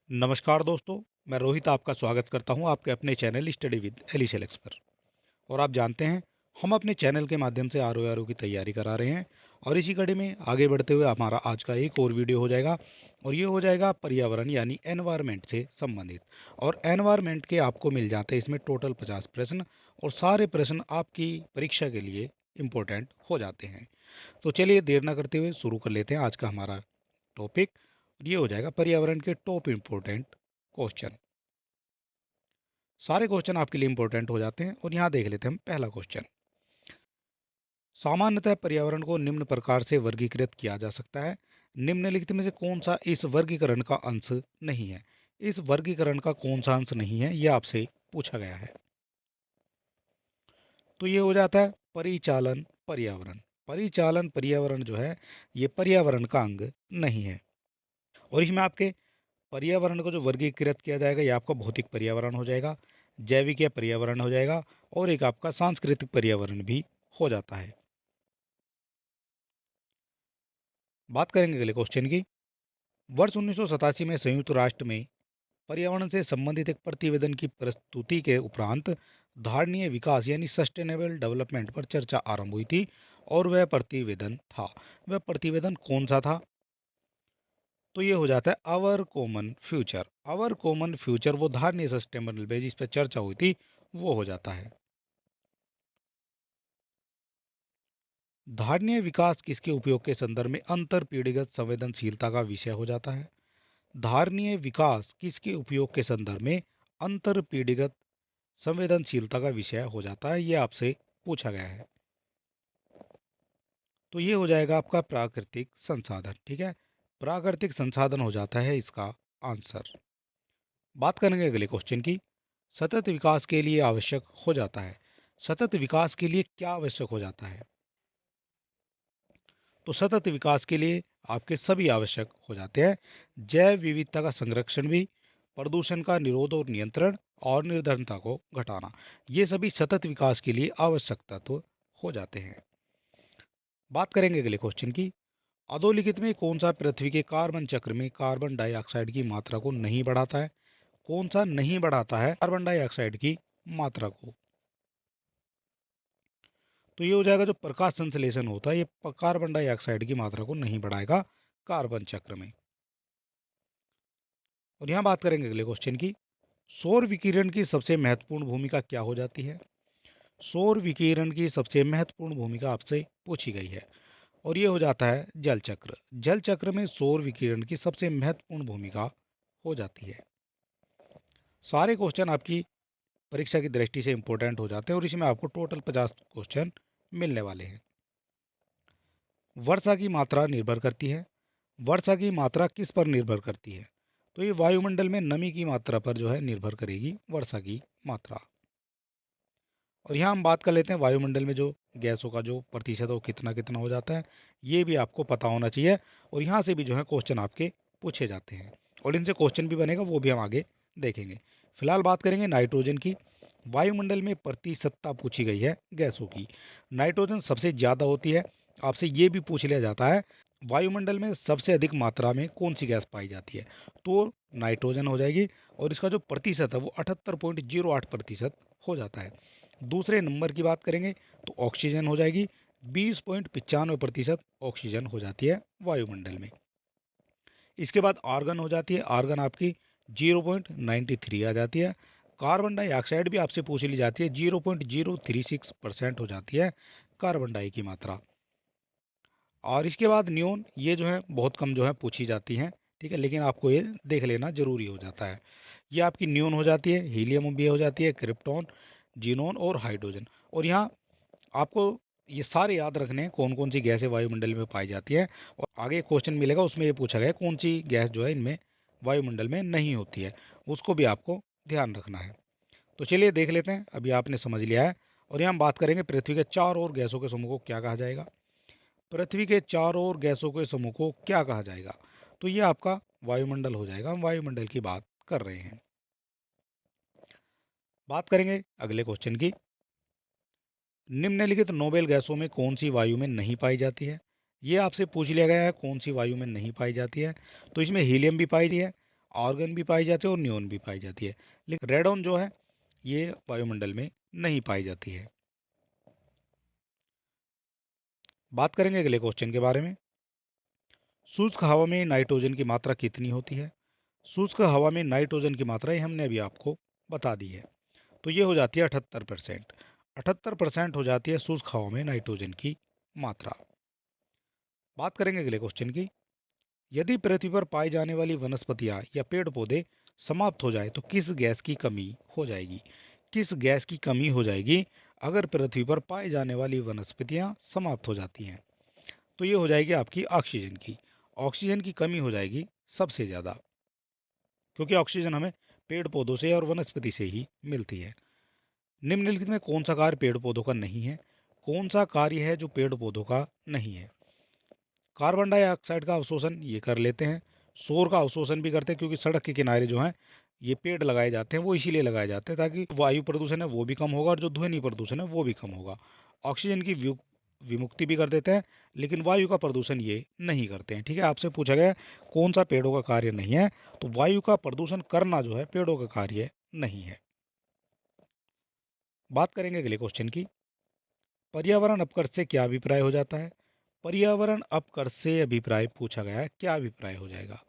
नमस्कार दोस्तों, मैं रोहित आपका स्वागत करता हूं आपके अपने चैनल स्टडी विद एलिसेलेक्स पर। और आप जानते हैं, हम अपने चैनल के माध्यम से आर की तैयारी करा रहे हैं। और इसी कड़ी में आगे बढ़ते हुए हमारा आज का एक और वीडियो हो जाएगा। और ये हो जाएगा पर्यावरण यानी एनवायरनमेंट से संबंधित। और एनवायरनमेंट के आपको मिल जाते हैं इसमें टोटल 50 प्रश्न। और सारे प्रश्न आपकी परीक्षा के लिए इम्पोर्टेंट हो जाते हैं। तो चलिए देर ना करते हुए शुरू कर लेते हैं आज का हमारा टॉपिक। ये हो जाएगा पर्यावरण के टॉप इम्पोर्टेंट क्वेश्चन। सारे क्वेश्चन आपके लिए इंपॉर्टेंट हो जाते हैं। और यहाँ देख लेते हैं हम पहला क्वेश्चन। सामान्यतः पर्यावरण को निम्न प्रकार से वर्गीकृत किया जा सकता है। निम्नलिखित में से कौन सा इस वर्गीकरण का अंश नहीं है। इस वर्गीकरण का कौन सा अंश नहीं है, यह आपसे पूछा गया है। तो ये हो जाता है परिचालन पर्यावरण। परिचालन पर्यावरण जो है, ये पर्यावरण का अंग नहीं है। और इसमें आपके पर्यावरण को जो वर्गीकृत किया जाएगा, ये आपका भौतिक पर्यावरण हो जाएगा, जैविक या पर्यावरण हो जाएगा, और एक आपका सांस्कृतिक पर्यावरण भी हो जाता है। बात करेंगे अगले क्वेश्चन की। वर्ष 1987 में संयुक्त राष्ट्र में पर्यावरण से संबंधित एक प्रतिवेदन की प्रस्तुति के उपरांत धारणीय विकास यानी सस्टेनेबल डेवलपमेंट पर चर्चा आरंभ हुई थी। और वह प्रतिवेदन था, वह प्रतिवेदन कौन सा था? तो ये हो जाता है our common future. Our common future वो धारणीय सस्टेनेबल बेसिस पर चर्चा हुई थी, वो हो जाता है। धारणीय विकास किसके उपयोग के संदर्भ में अंतर पीढ़ीगत संवेदनशीलता का विषय हो जाता है? धारणीय विकास किसके उपयोग के संदर्भ में अंतर पीढ़ीगत संवेदनशीलता का विषय हो जाता है, ये आपसे पूछा गया है। तो ये हो जाएगा आपका प्राकृतिक संसाधन। ठीक है, प्राकृतिक संसाधन हो जाता है इसका आंसर। बात करेंगे अगले क्वेश्चन की। सतत विकास के लिए आवश्यक हो जाता है। सतत विकास के लिए क्या आवश्यक हो जाता है? तो सतत विकास के लिए आपके सभी आवश्यक हो जाते हैं। जैव विविधता का संरक्षण भी, प्रदूषण का निरोध और नियंत्रण, और निर्धनता को घटाना, ये सभी सतत विकास के लिए आवश्यक तत्व हो जाते हैं। बात करेंगे अगले क्वेश्चन की। अधोलिखित में कौन सा पृथ्वी के कार्बन चक्र में कार्बन डाइऑक्साइड की मात्रा को नहीं बढ़ाता है? कौन सा नहीं बढ़ाता है कार्बन डाइऑक्साइड की मात्रा को? तो ये हो जाएगा जो प्रकाश संश्लेषण होता है, ये कार्बन डाइऑक्साइड की मात्रा को नहीं बढ़ाएगा कार्बन चक्र में। और यहाँ बात करेंगे अगले क्वेश्चन की। सौर विकिरण की सबसे महत्वपूर्ण भूमिका क्या हो जाती है? सौर विकिरण की सबसे महत्वपूर्ण भूमिका आपसे पूछी गई है। और ये हो जाता है जल चक्र। जल चक्र में सौर विकिरण की सबसे महत्वपूर्ण भूमिका हो जाती है। सारे क्वेश्चन आपकी परीक्षा की दृष्टि से इंपॉर्टेंट हो जाते हैं। और इसमें आपको टोटल 50 क्वेश्चन मिलने वाले हैं। वर्षा की मात्रा निर्भर करती है। वर्षा की मात्रा किस पर निर्भर करती है? तो ये वायुमंडल में नमी की मात्रा पर जो है निर्भर करेगी वर्षा की मात्रा। और यहाँ हम बात कर लेते हैं वायुमंडल में जो गैसों का जो प्रतिशत है वो कितना कितना हो जाता है, ये भी आपको पता होना चाहिए। और यहाँ से भी जो है क्वेश्चन आपके पूछे जाते हैं, और इनसे क्वेश्चन भी बनेगा, वो भी हम आगे देखेंगे। फिलहाल बात करेंगे नाइट्रोजन की। वायुमंडल में प्रतिशतता पूछी गई है गैसों की। नाइट्रोजन सबसे ज़्यादा होती है। आपसे ये भी पूछ लिया जाता है वायुमंडल में सबसे अधिक मात्रा में कौन सी गैस पाई जाती है, तो नाइट्रोजन हो जाएगी। और इसका जो प्रतिशत है वो 78.08% हो जाता है। दूसरे नंबर की बात करेंगे तो ऑक्सीजन हो जाएगी। 20.95% ऑक्सीजन हो जाती है वायुमंडल में। इसके बाद आर्गन हो जाती है। आर्गन आपकी 0.93 आ जाती है। कार्बन डाइऑक्साइड भी आपसे पूछ ली जाती है, 0.036% हो जाती है कार्बन डाई की मात्रा। और इसके बाद नियोन, ये जो है बहुत कम जो है पूछी जाती हैं। ठीक है, लेकिन आपको ये देख लेना जरूरी हो जाता है। ये आपकी नियोन हो जाती है, हीलियम भी हो जाती है, क्रिप्टॉन, जीनोन और हाइड्रोजन। और यहाँ आपको ये सारे याद रखने हैं कौन कौन सी गैसें वायुमंडल में पाई जाती है। और आगे क्वेश्चन मिलेगा, उसमें ये पूछा गया है कौन सी गैस जो है इनमें वायुमंडल में नहीं होती है, उसको भी आपको ध्यान रखना है। तो चलिए देख लेते हैं, अभी आपने समझ लिया है। और यहाँ हम बात करेंगे पृथ्वी के चार और गैसों के समूह को क्या कहा जाएगा। पृथ्वी के चारों ओर गैसों के समूह को क्या कहा जाएगा? तो ये आपका वायुमंडल हो जाएगा। हम वायुमंडल की बात कर रहे हैं। बात करेंगे अगले क्वेश्चन की। निम्नलिखित नोबेल गैसों में कौन सी वायु में नहीं पाई जाती है? ये आपसे पूछ लिया गया है कौन सी वायु में नहीं पाई जाती है। तो इसमें हीलियम भी पाई जाती है, आर्गन भी पाई जाती है और नियोन भी पाई जाती है, लेकिन रेडॉन जो है ये वायुमंडल में नहीं पाई जाती है। बात करेंगे अगले क्वेश्चन के बारे में। शुष्क हवा में नाइट्रोजन की मात्रा कितनी होती है? शुष्क हवा में नाइट्रोजन की मात्रा ये हमने अभी आपको बता दी है, तो ये हो जाती है 78%। 78% हो जाती है शुष्क हवा में नाइट्रोजन की मात्रा। बात करेंगे अगले क्वेश्चन की। यदि पृथ्वी पर पाई जाने वाली वनस्पतियां या पेड़ पौधे समाप्त हो जाए तो किस गैस की कमी हो जाएगी? किस गैस की कमी हो जाएगी अगर पृथ्वी पर पाई जाने वाली वनस्पतियां समाप्त हो जाती हैं? तो ये हो जाएगी आपकी ऑक्सीजन की। ऑक्सीजन की कमी हो जाएगी सबसे ज़्यादा, क्योंकि ऑक्सीजन हमें पेड़ पौधों से और वनस्पति से ही मिलती है। निम्नलिखित में कौन सा कार्य पेड़ पौधों का नहीं है? कौन सा कार्य है जो पेड़ पौधों का नहीं है? कार्बन डाइऑक्साइड का अवशोषण ये कर लेते हैं, शोर का अवशोषण भी करते हैं, क्योंकि सड़क के किनारे जो हैं ये पेड़ लगाए जाते हैं, वो इसीलिए लगाए जाते हैं ताकि वायु प्रदूषण है वो भी कम होगा और जो ध्वनि प्रदूषण है वो भी कम होगा। ऑक्सीजन की विमुक्ति भी कर देते हैं, लेकिन वायु का प्रदूषण ये नहीं करते हैं। ठीक है, आपसे पूछा गया कौन सा पेड़ों का कार्य नहीं है, तो वायु का प्रदूषण करना जो है पेड़ों का कार्य नहीं है। बात करेंगे अगले क्वेश्चन की। पर्यावरण अपकर्ष से क्या अभिप्राय हो जाता है? पर्यावरण अपकर्ष से अभिप्राय पूछा गया है, क्या अभिप्राय हो जाएगा?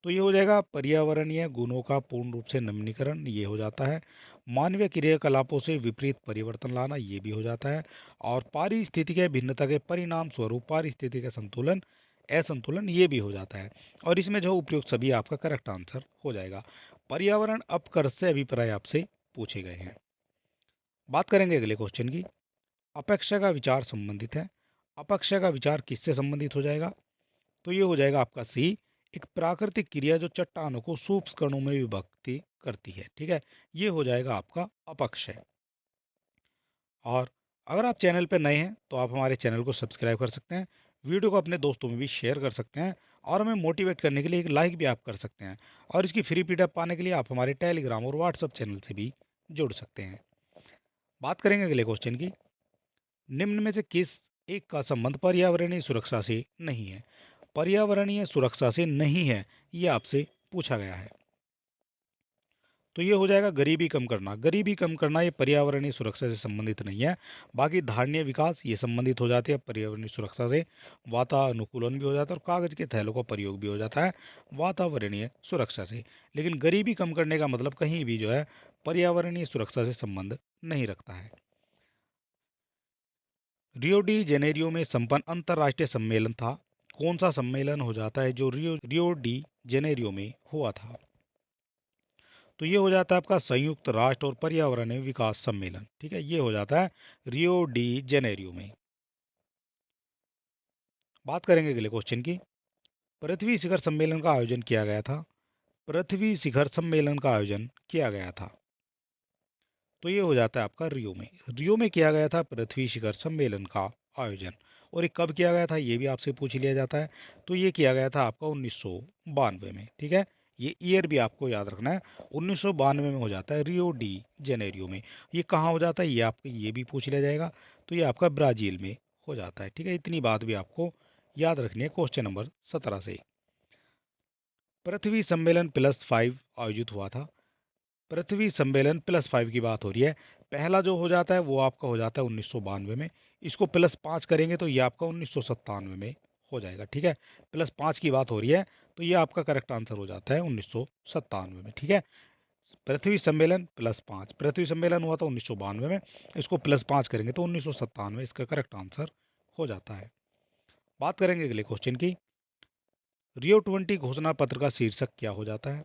तो ये हो जाएगा पर्यावरणीय गुणों का पूर्ण रूप से नवीनीकरण, ये हो जाता है। मानवीय क्रियाकलापों से विपरीत परिवर्तन लाना, ये भी हो जाता है। और पारिस्थितिक भिन्नता के परिणाम स्वरूप पारिस्थितिक संतुलन असंतुलन, ये भी हो जाता है। और इसमें जो उपयुक्त सभी आपका करेक्ट आंसर हो जाएगा। पर्यावरण अपकर्ष से अभिप्राय आपसे पूछे गए हैं। बात करेंगे अगले क्वेश्चन की। अपेक्षा का विचार संबंधित है। अपेक्षा का विचार किससे संबंधित हो जाएगा? तो ये हो जाएगा आपका सी, एक प्राकृतिक क्रिया जो चट्टानों को सूक्ष्म कणों में विभक्ति करती है। ठीक है, ये हो जाएगा आपका अपक्षय। और अगर आप चैनल पर नए हैं तो आप हमारे चैनल को सब्सक्राइब कर सकते हैं, वीडियो को अपने दोस्तों में भी शेयर कर सकते हैं, और हमें मोटिवेट करने के लिए एक लाइक भी आप कर सकते हैं। और इसकी फ्री पीडीएफ पाने के लिए आप हमारे टेलीग्राम और व्हाट्सएप चैनल से भी जुड़ सकते हैं। बात करेंगे अगले क्वेश्चन की। निम्न में से किस एक का संबंध पर्यावरणीय सुरक्षा से नहीं है? पर्यावरणीय सुरक्षा से नहीं है, ये आपसे पूछा गया है। तो ये हो जाएगा गरीबी कम करना। गरीबी कम करना ये पर्यावरणीय सुरक्षा से संबंधित नहीं है। बाकी धारणीय विकास ये संबंधित हो जाती है पर्यावरणीय सुरक्षा से। वातानुकूलन भी हो जाता है और कागज के थैलों का प्रयोग भी हो जाता है वातावरणीय सुरक्षा से। लेकिन गरीबी कम करने का मतलब कहीं भी जो है पर्यावरणीय सुरक्षा से संबंध नहीं रखता है। रियो डी जेनेरियो में संपन्न अंतर्राष्ट्रीय सम्मेलन था। कौन सा सम्मेलन हो जाता है जो रियो डी जेनेरियो में हुआ था? तो ये हो जाता है आपका संयुक्त राष्ट्र और पर्यावरण विकास सम्मेलन। ठीक है, ये हो जाता है रियो डी जेनेरियो में। बात करेंगे अगले क्वेश्चन की। पृथ्वी शिखर सम्मेलन का आयोजन किया गया था। पृथ्वी शिखर सम्मेलन का आयोजन किया गया था, तो ये हो जाता है आपका रियो में। रियो में किया गया था पृथ्वी शिखर सम्मेलन का आयोजन। और ये कब किया गया था ये भी आपसे पूछ लिया जाता है। तो ये किया गया था आपका 1992 में। ठीक है, ये ईयर भी आपको याद रखना है। 1992 में हो जाता है रियो डी जेनेरियो में। ये कहाँ हो जाता है ये आपको ये भी पूछ लिया जाएगा। तो ये आपका ब्राज़ील में हो जाता है। ठीक है, इतनी बात भी आपको याद रखनी है क्वेश्चन नंबर 17 से। पृथ्वी सम्मेलन +5 आयोजित हुआ था। पृथ्वी सम्मेलन +5 की बात हो रही है। पहला जो हो जाता है वो आपका हो जाता है 1992 में। इसको +5 करेंगे तो ये आपका 1997 में हो जाएगा। ठीक है, +5 की बात हो रही है, तो ये आपका करेक्ट आंसर हो जाता है 1997 में। ठीक है, पृथ्वी सम्मेलन +5, पृथ्वी सम्मेलन हुआ था 1992 में, इसको +5 करेंगे तो 1997 इसका करेक्ट आंसर हो जाता है। बात करेंगे अगले क्वेश्चन की। रियो 20 घोषणा पत्र का शीर्षक क्या हो जाता है?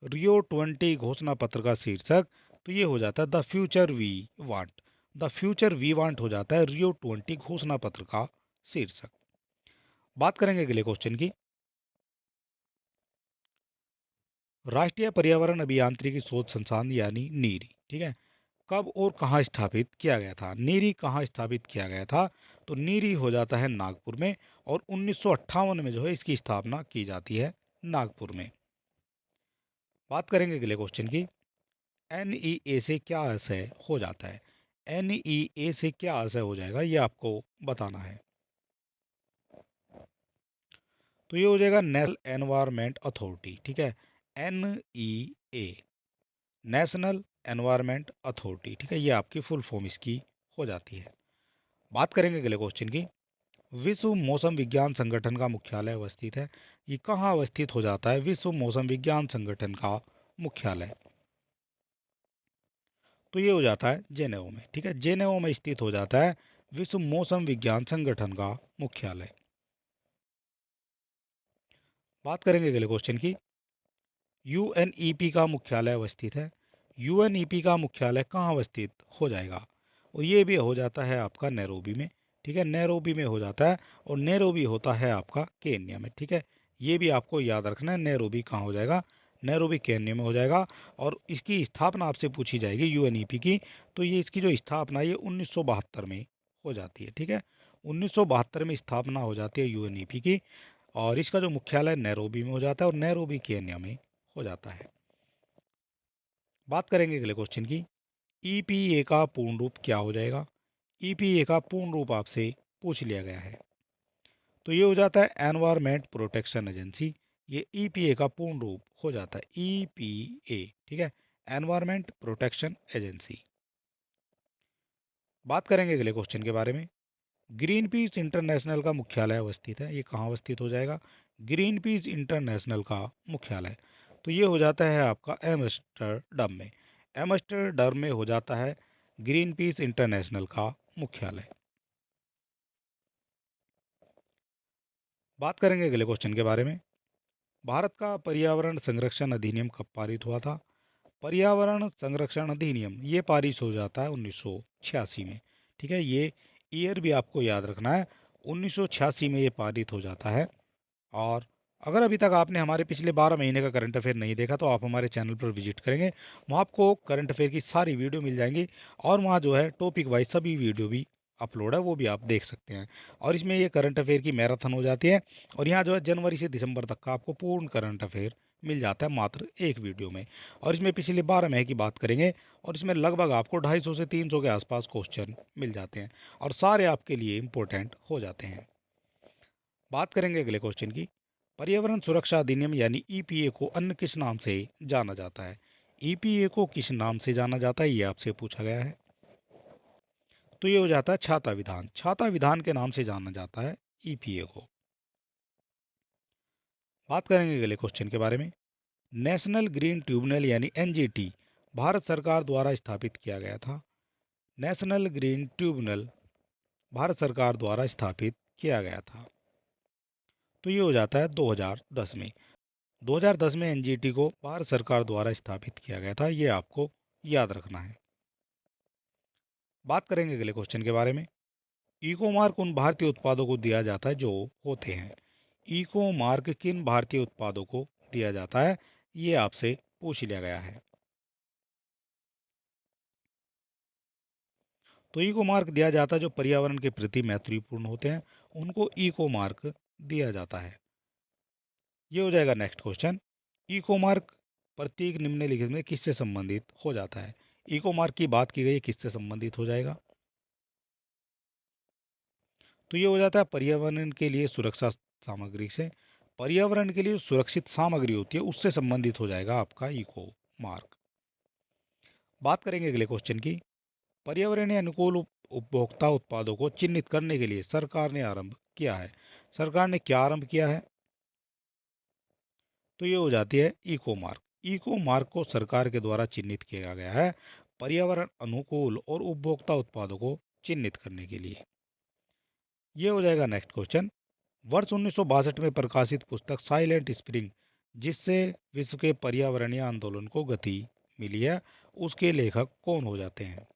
रियो 20 घोषणा पत्र का शीर्षक, तो ये हो जाता है the future we want. The future we want हो जाता है रियो 20 घोषणा पत्र का शीर्षक। बात करेंगे अगले क्वेश्चन की। राष्ट्रीय पर्यावरण अभियांत्रिकी शोध संस्थान यानी नीरी, ठीक है, कब और कहाँ स्थापित किया गया था? नीरी कहाँ स्थापित किया गया था? तो नीरी हो जाता है नागपुर में, और 1958 में जो है इसकी स्थापना की जाती है नागपुर में। बात करेंगे अगले क्वेश्चन की। NEA से क्या आशय हो जाता है? NEA से क्या आशय हो जाएगा ये आपको बताना है। तो ये हो जाएगा नेशनल एनवायरमेंट अथॉरिटी, ठीक है, NEA, नेशनल एनवायरमेंट अथॉरिटी, ठीक है, ये आपकी फुल फॉर्म इसकी हो जाती है। बात करेंगे अगले क्वेश्चन की। विश्व मौसम विज्ञान संगठन का मुख्यालय अवस्थित है, ये कहाँ अवस्थित हो जाता है विश्व मौसम विज्ञान संगठन का मुख्यालय? तो ये हो जाता है जेनेवा में, ठीक है, जेनेवा में स्थित हो जाता है विश्व मौसम विज्ञान संगठन का मुख्यालय। बात करेंगे अगले क्वेश्चन की। UNEP का मुख्यालय अवस्थित है, UNEP का मुख्यालय कहाँ अवस्थित हो जाएगा? और ये भी हो जाता है आपका नैरोबी में, ठीक है, नैरोबी में हो जाता है, और नैरोबी होता है आपका केन्या में, ठीक है, ये भी आपको याद रखना है, नैरोबी कहाँ हो जाएगा, नैरोबी केन्या में हो जाएगा। और इसकी स्थापना आपसे पूछी जाएगी UNEP की, तो ये इसकी जो स्थापना ये 1972 में हो जाती है, ठीक है, 1972 में स्थापना हो जाती है UNEP की, और इसका जो मुख्यालय नैरोबी में हो जाता है और नैरोबी केन्या में हो जाता है। बात करेंगे अगले क्वेश्चन की। EPA का पूर्ण रूप क्या हो जाएगा? EPA का पूर्ण रूप आपसे पूछ लिया गया है, तो ये हो जाता है एनवायरमेंट प्रोटेक्शन एजेंसी। ये EPA का पूर्ण रूप हो जाता है EPA, ठीक है, एनवायरमेंट प्रोटेक्शन एजेंसी। बात करेंगे अगले क्वेश्चन के बारे में। ग्रीन पीस इंटरनेशनल का मुख्यालय अवस्थित है, ये कहाँ अवस्थित हो जाएगा? ग्रीन पीस इंटरनेशनल का मुख्यालय, तो ये हो जाता है आपका एम्स्टर्डम में, एम्स्टर्डम में हो जाता है ग्रीन पीस इंटरनेशनल का मुख्यालय। बात करेंगे अगले क्वेश्चन के बारे में। भारत का पर्यावरण संरक्षण अधिनियम कब पारित हुआ था? पर्यावरण संरक्षण अधिनियम ये पारित हो जाता है 1986 में, ठीक है, ये ईयर भी आपको याद रखना है, 1986 में ये पारित हो जाता है। और अगर अभी तक आपने हमारे पिछले 12 महीने का करंट अफेयर नहीं देखा तो आप हमारे चैनल पर विजिट करेंगे, वहाँ आपको करंट अफेयर की सारी वीडियो मिल जाएंगी, और वहाँ जो है टॉपिक वाइज सभी वीडियो भी अपलोड है, वो भी आप देख सकते हैं। और इसमें ये करंट अफेयर की मैराथन हो जाती है, और यहाँ जो है जनवरी से दिसंबर तक का आपको पूर्ण करंट अफेयर मिल जाता है मात्र एक वीडियो में। और इसमें पिछले 12 महीने की बात करेंगे, और इसमें लगभग आपको 250 से 300 के आसपास क्वेश्चन मिल जाते हैं, और सारे आपके लिए इम्पोर्टेंट हो जाते हैं। बात करेंगे अगले क्वेश्चन की। पर्यावरण सुरक्षा अधिनियम यानी EPA को अन्य किस नाम से जाना जाता है? EPA को किस नाम से जाना जाता है, ये आपसे पूछा गया है, तो ये हो जाता है छाता विधान, छाता विधान के नाम से जाना जाता है EPA को। बात करेंगे अगले क्वेश्चन के बारे में। नेशनल ग्रीन ट्रिब्यूनल यानी NGT भारत सरकार द्वारा स्थापित किया गया था, नेशनल ग्रीन ट्रिब्यूनल भारत सरकार द्वारा स्थापित किया गया था, तो ये हो जाता है 2010 में, 2010 में NGT को भारत सरकार द्वारा स्थापित किया गया था, ये आपको याद रखना है। बात करेंगे अगले क्वेश्चन के बारे में। इको मार्क उन भारतीय उत्पादों को दिया जाता है जो होते हैं, इको मार्क किन भारतीय उत्पादों को दिया जाता है, ये आपसे पूछ लिया गया है। तो इको मार्क दिया जाता है जो पर्यावरण के प्रति मैत्रीपूर्ण होते हैं, उनको इको मार्क दिया जाता है। ये हो जाएगा नेक्स्ट क्वेश्चन। इको मार्क प्रतीक निम्नलिखित में किससे संबंधित हो जाता है? इको मार्क की बात की गई है, किससे संबंधित हो जाएगा? तो ये हो जाता है पर्यावरण के लिए सुरक्षा सामग्री से, पर्यावरण के लिए सुरक्षित सामग्री होती है उससे संबंधित हो जाएगा आपका इको मार्क। बात करेंगे अगले क्वेश्चन की। पर्यावरणीय अनुकूल उपभोक्ता उत्पादों को चिन्हित करने के लिए सरकार ने आरंभ किया है, सरकार ने क्या आरंभ किया है? तो ये हो जाती है इको मार्क, इको मार्क को सरकार के द्वारा चिन्हित किया गया है पर्यावरण अनुकूल और उपभोक्ता उत्पादों को चिन्हित करने के लिए। ये हो जाएगा नेक्स्ट क्वेश्चन। वर्ष 1962 में प्रकाशित पुस्तक साइलेंट स्प्रिंग जिससे विश्व के पर्यावरणीय आंदोलन को गति मिली है, उसके लेखक कौन हो जाते हैं?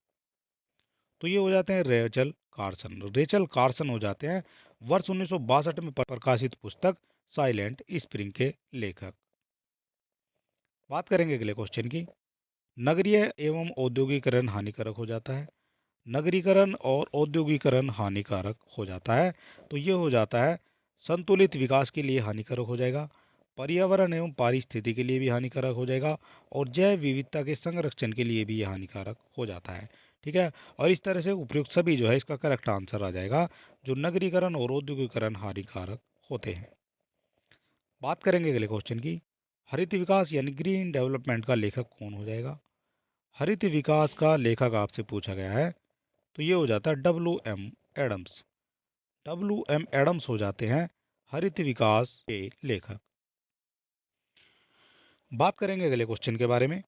तो ये हो जाते हैं रेचल कार्सन, रेचल कार्सन हो जाते हैं वर्ष 1962 में प्रकाशित पुस्तक साइलेंट स्प्रिंग के लेखक। बात करेंगे अगले क्वेश्चन की। नगरीय एवं औद्योगिकरण हानिकारक हो जाता है, नगरीकरण और औद्योगिकरण हानिकारक हो जाता है, तो ये हो जाता है संतुलित विकास के लिए हानिकारक हो जाएगा, पर्यावरण एवं पारिस्थिति के लिए भी हानिकारक हो जाएगा, और जैव विविधता के संरक्षण के लिए भी ये हानिकारक हो जाता है, ठीक है। और इस तरह से उपयुक्त सभी जो है इसका करेक्ट आंसर आ जाएगा, जो नगरीकरण और औद्योगिकरण हानिकारक होते हैं। बात करेंगे अगले क्वेश्चन की, हरित विकास यानी ग्रीन डेवलपमेंट का लेखक कौन हो जाएगा। हरित विकास का लेखक आपसे पूछा गया है, तो ये हो जाता है W M Adams. W M Adams हो जाते हैं हरित विकास के लेखक। बात करेंगे अगले क्वेश्चन के बारे में,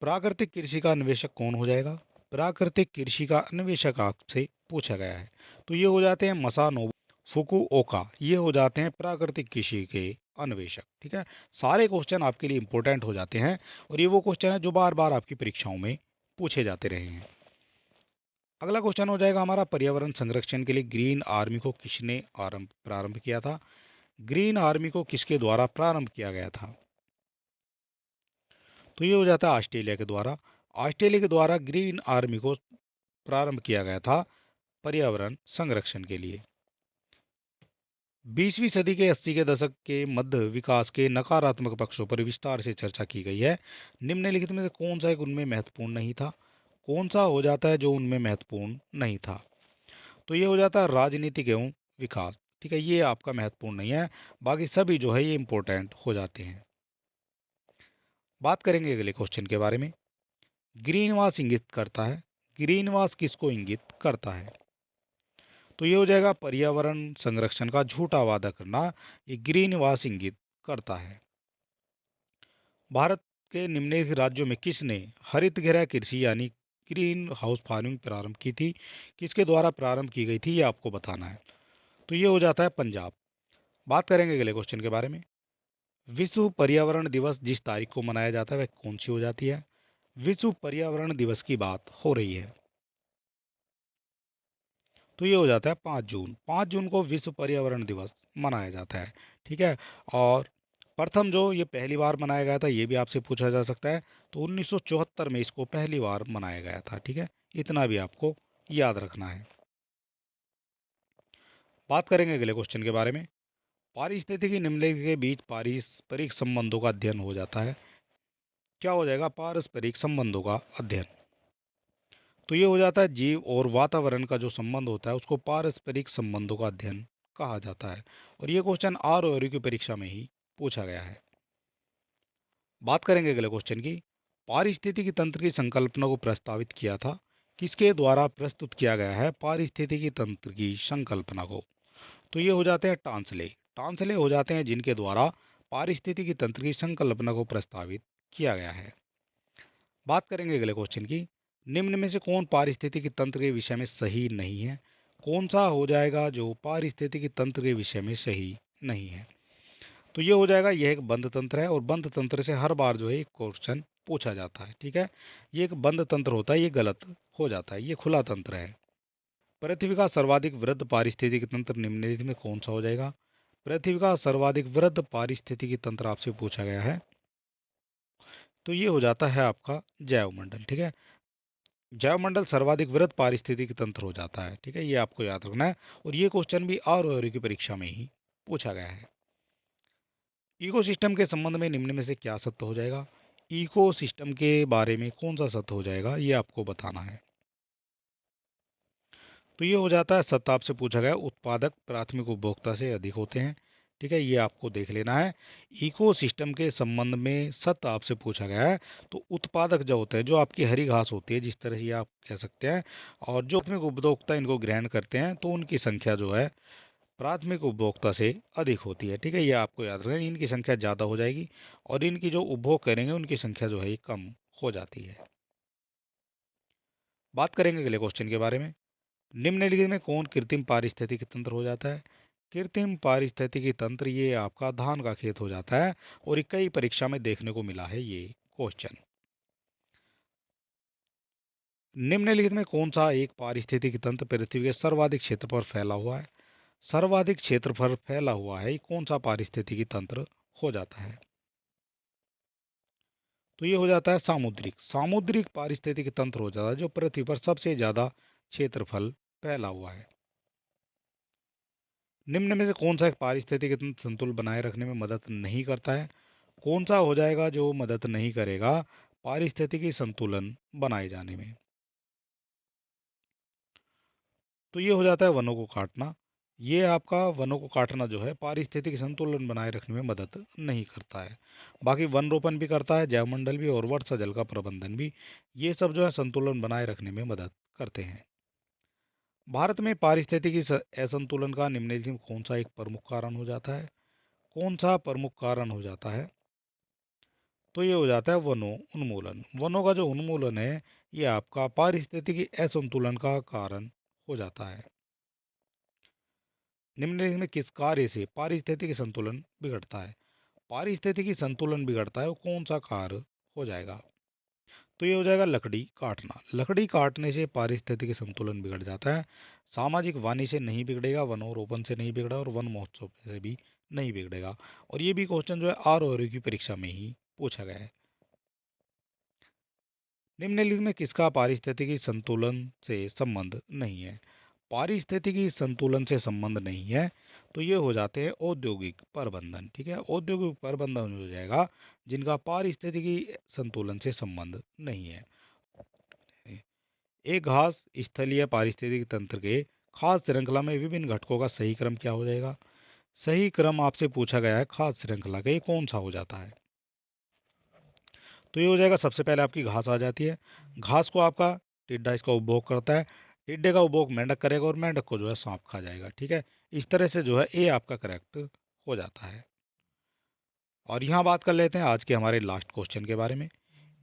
प्राकृतिक कृषि का अन्वेषक कौन हो जाएगा। प्राकृतिक कृषि का अन्वेषक आपसे पूछा गया है, तो ये हो जाते हैं मसानोबु फुकुओका, ये हो जाते हैं प्राकृतिक कृषि के अन्वेषक। ठीक है, सारे क्वेश्चन आपके लिए इंपॉर्टेंट हो जाते हैं और ये वो क्वेश्चन है जो बार बार आपकी परीक्षाओं में पूछे जाते रहे हैं। अगला क्वेश्चन हो जाएगा हमारा, पर्यावरण संरक्षण के लिए ग्रीन आर्मी को किसने प्रारंभ किया था। ग्रीन आर्मी को किसके द्वारा प्रारंभ किया गया था, तो ये हो जाता है ऑस्ट्रेलिया के द्वारा। ऑस्ट्रेलिया के द्वारा ग्रीन आर्मी को प्रारंभ किया गया था पर्यावरण संरक्षण के लिए। 20वीं सदी के 80 के दशक के मध्य विकास के नकारात्मक पक्षों पर विस्तार से चर्चा की गई है। निम्नलिखित में से कौन सा एक उनमें महत्वपूर्ण नहीं था। कौन सा हो जाता है जो उनमें महत्वपूर्ण नहीं था, तो ये हो जाता है राजनीतिक एवं विकास। ठीक है, ये आपका महत्वपूर्ण नहीं है, बाकी सभी जो है ये इंपॉर्टेंट हो जाते हैं। बात करेंगे अगले क्वेश्चन के बारे में, ग्रीनवास इंगित करता है। ग्रीनवास किसको इंगित करता है, तो ये हो जाएगा पर्यावरण संरक्षण का झूठा वादा करना, ये ग्रीनवास इंगित करता है। भारत के निम्नलिखित राज्यों में किसने हरित गृह कृषि यानी ग्रीन हाउस फार्मिंग प्रारंभ की थी। किसके द्वारा प्रारंभ की गई थी ये आपको बताना है, तो ये हो जाता है पंजाब। बात करेंगे अगले क्वेश्चन के बारे में, विश्व पर्यावरण दिवस जिस तारीख को मनाया जाता है वह कौन सी हो जाती है। विश्व पर्यावरण दिवस की बात हो रही है, तो ये हो जाता है 5 जून। 5 जून को विश्व पर्यावरण दिवस मनाया जाता है। ठीक है, और प्रथम जो ये पहली बार मनाया गया था ये भी आपसे पूछा जा सकता है, तो 1974 में इसको पहली बार मनाया गया था। ठीक है, इतना भी आपको याद रखना है। बात करेंगे अगले क्वेश्चन के बारे में, पारिस्थितिकी निम्नलिखित के बीच पारस्परिक संबंधों का अध्ययन हो जाता है। क्या हो जाएगा, पारस्परिक संबंधों का अध्ययन, तो ये हो जाता है जीव और वातावरण का जो संबंध होता है उसको पारस्परिक संबंधों का अध्ययन कहा जाता है, और ये क्वेश्चन आर की परीक्षा में ही पूछा गया है। बात करेंगे अगले क्वेश्चन की, पारिस्थितिकी तंत्र की संकल्पना को प्रस्तावित किया था। किसके द्वारा प्रस्तुत किया गया है पारिस्थितिकी तंत्र की संकल्पना को, तो ये हो जाते हैं टांसले। टांसले हो जाते हैं जिनके द्वारा पारिस्थितिकी तंत्र की संकल्पना को प्रस्तावित किया गया है। बात करेंगे अगले क्वेश्चन की, निम्न में से कौन पारिस्थितिकी तंत्र के विषय में सही नहीं है। कौन सा हो जाएगा जो पारिस्थितिकी तंत्र के विषय में सही नहीं है, तो ये हो जाएगा, यह एक बंद तंत्र है और बंद तंत्र से हर बार जो है एक क्वेश्चन पूछा जाता है। ठीक है, ये एक बंद तंत्र होता है, ये गलत हो जाता है, ये खुला तंत्र है। पृथ्वी का सर्वाधिक वृहद पारिस्थितिकी तंत्र निम्नलिखित में कौन सा हो जाएगा। पृथ्वी का सर्वाधिक वृहद पारिस्थितिकी तंत्र आपसे पूछा गया है, तो ये हो जाता है आपका जैवमंडल। ठीक है, जैवमंडल सर्वाधिक वृहद पारिस्थितिकी तंत्र हो जाता है। ठीक है, ये आपको याद रखना है, और ये क्वेश्चन भी आर की परीक्षा में ही पूछा गया है। इकोसिस्टम के संबंध में निम्न में से क्या सत्य हो जाएगा। इकोसिस्टम के बारे में कौन सा सत्य हो जाएगा ये आपको बताना है, तो ये हो जाता है सत्य आपसे पूछा गया, उत्पादक प्राथमिक उपभोक्ता से अधिक होते हैं। ठीक है, ये आपको देख लेना है। इकोसिस्टम के संबंध में सत्य आपसे पूछा गया है, तो उत्पादक जो होते हैं, जो आपकी हरी घास होती है जिस तरह से ये आप कह सकते हैं, और जो प्राथमिक उपभोक्ता इनको ग्रहण करते हैं तो उनकी संख्या जो है प्राथमिक उपभोक्ता से अधिक होती है। ठीक है, ये आपको याद रखना, इनकी संख्या ज़्यादा हो जाएगी और इनकी जो उपभोग करेंगे उनकी संख्या जो है ये कम हो जाती है। बात करेंगे अगले क्वेश्चन के बारे में, निम्नलिखित में कौन कृत्रिम पारिस्थितिकी तंत्र हो जाता है। कृत्रिम पारिस्थितिकी तंत्र ये आपका धान का खेत हो जाता है, और ये कई परीक्षा में देखने को मिला है ये क्वेश्चन। निम्नलिखित में कौन सा एक पारिस्थितिकी तंत्र पृथ्वी के सर्वाधिक क्षेत्र पर फैला हुआ है। सर्वाधिक क्षेत्र पर फैला हुआ है, ये कौन सा पारिस्थितिकी तंत्र हो जाता है, तो ये हो जाता है सामुद्रिक। सामुद्रिक पारिस्थितिकी तंत्र हो जाता है जो पृथ्वी पर सबसे ज्यादा क्षेत्रफल फैला हुआ है। निम्न में से कौन सा एक पारिस्थितिकी तंत्र संतुलन बनाए रखने में मदद नहीं करता है। कौन सा हो जाएगा जो मदद नहीं करेगा पारिस्थितिकी संतुलन बनाए जाने में, तो ये हो जाता है वनों को काटना। ये आपका वनों को काटना जो है पारिस्थितिक संतुलन बनाए रखने में मदद नहीं करता है। बाकी वन रोपण भी करता है, जैवमंडल भी और वर्षा जल का प्रबंधन भी, ये सब जो है संतुलन बनाए रखने में मदद करते हैं। भारत में पारिस्थितिकी असंतुलन का निम्नलिखित में कौन सा एक प्रमुख कारण हो जाता है? कौन सा प्रमुख कारण हो जाता है? तो ये हो जाता है वनों उन्मूलन। वनों का जो उन्मूलन है ये आपका पारिस्थितिकी असंतुलन का कारण हो जाता है। निम्नलिखित में किस कार्य से पारिस्थितिकी संतुलन बिगड़ता है? पारिस्थितिकी संतुलन बिगड़ता है वो कौन सा कार्य हो जाएगा? तो ये हो जाएगा लकड़ी काटना। लकड़ी काटने से पारिस्थितिकी संतुलन बिगड़ जाता है। सामाजिक वानी से नहीं बिगड़ेगा, वनोरोपण से नहीं बिगड़ा और वन महोत्सव से भी नहीं बिगड़ेगा। और ये भी क्वेश्चन जो है आर की परीक्षा में ही पूछा गया है। निम्नलिखित में किसका पारिस्थितिकी संतुलन से संबंध नहीं है? पारिस्थितिकी संतुलन से संबंध नहीं है तो ये हो जाते हैं औद्योगिक प्रबंधन। ठीक है, औद्योगिक प्रबंधन हो जाएगा जिनका पारिस्थितिकी संतुलन से संबंध नहीं है। एक घास स्थलीय पारिस्थितिकी तंत्र के खाद्य श्रृंखला में विभिन्न घटकों का सही क्रम क्या हो जाएगा? सही क्रम आपसे पूछा गया है खाद्य श्रृंखला का, ये कौन सा हो जाता है? तो ये हो जाएगा, सबसे पहले आपकी घास आ जाती है। घास को आपका टिड्डा इसका उपभोग करता है। टिड्डे का उपभोग मेंढक करेगा और मेंढक को जो है सांप खा जाएगा। ठीक है, इस तरह से जो है ये आपका करेक्ट हो जाता है। और यहाँ बात कर लेते हैं आज के हमारे लास्ट क्वेश्चन के बारे में।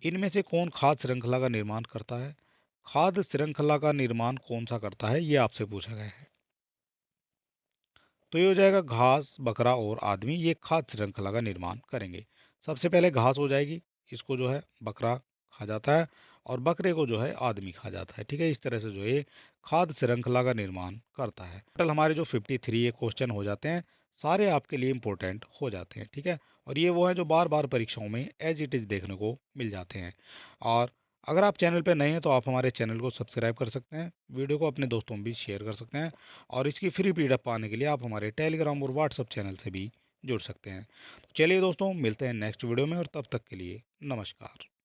इनमें से कौन खाद्य श्रृंखला का निर्माण करता है? खाद्य श्रृंखला का निर्माण कौन सा करता है ये आपसे पूछा गया है। तो ये हो जाएगा घास, बकरा और आदमी, ये खाद्य श्रृंखला का निर्माण करेंगे। सबसे पहले घास हो जाएगी, इसको जो है बकरा खा जाता है और बकरे को जो है आदमी खा जाता है। ठीक है, इस तरह से जो है खाद्य श्रृंखला का निर्माण करता है। टोटल हमारे जो 53 ये क्वेश्चन हो जाते हैं, सारे आपके लिए इंपॉर्टेंट हो जाते हैं। ठीक है, और ये वो हैं जो बार बार परीक्षाओं में एज इट इज़ देखने को मिल जाते हैं। और अगर आप चैनल पर नए हैं तो आप हमारे चैनल को सब्सक्राइब कर सकते हैं, वीडियो को अपने दोस्तों में भी शेयर कर सकते हैं और इसकी फ्री पीडीएफ पाने के लिए आप हमारे टेलीग्राम और व्हाट्सएप चैनल से भी जुड़ सकते हैं। चलिए दोस्तों, मिलते हैं नेक्स्ट वीडियो में और तब तक के लिए नमस्कार।